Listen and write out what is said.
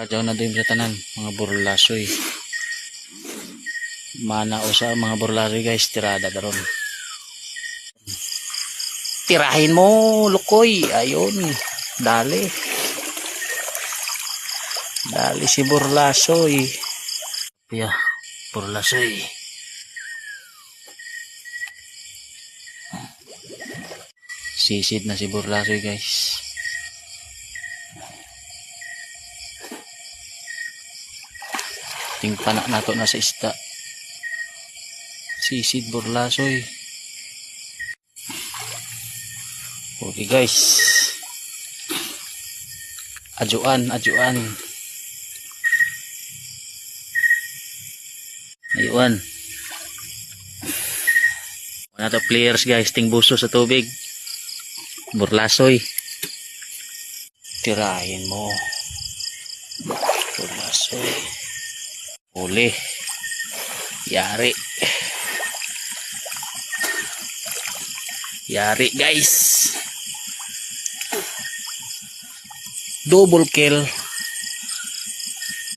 Kadyaw na din sa tanan mga burlasoy. Mana usa mga burlasoy guys, tirada daron. Tirahin mo, lukoy. Ayun. Dali. Dali si burlasoy. Yeah, burlasoy. Sisid na si burlasoy guys. Ting panak nato na sa isda. Sisid burlasoy. Okay guys. Ajuan. Ayun. Wala to players guys, ting buso sa tubig. Burlasoy. Tirahin mo. Burlasoy. Huli. Yari. Yari guys. Double kill.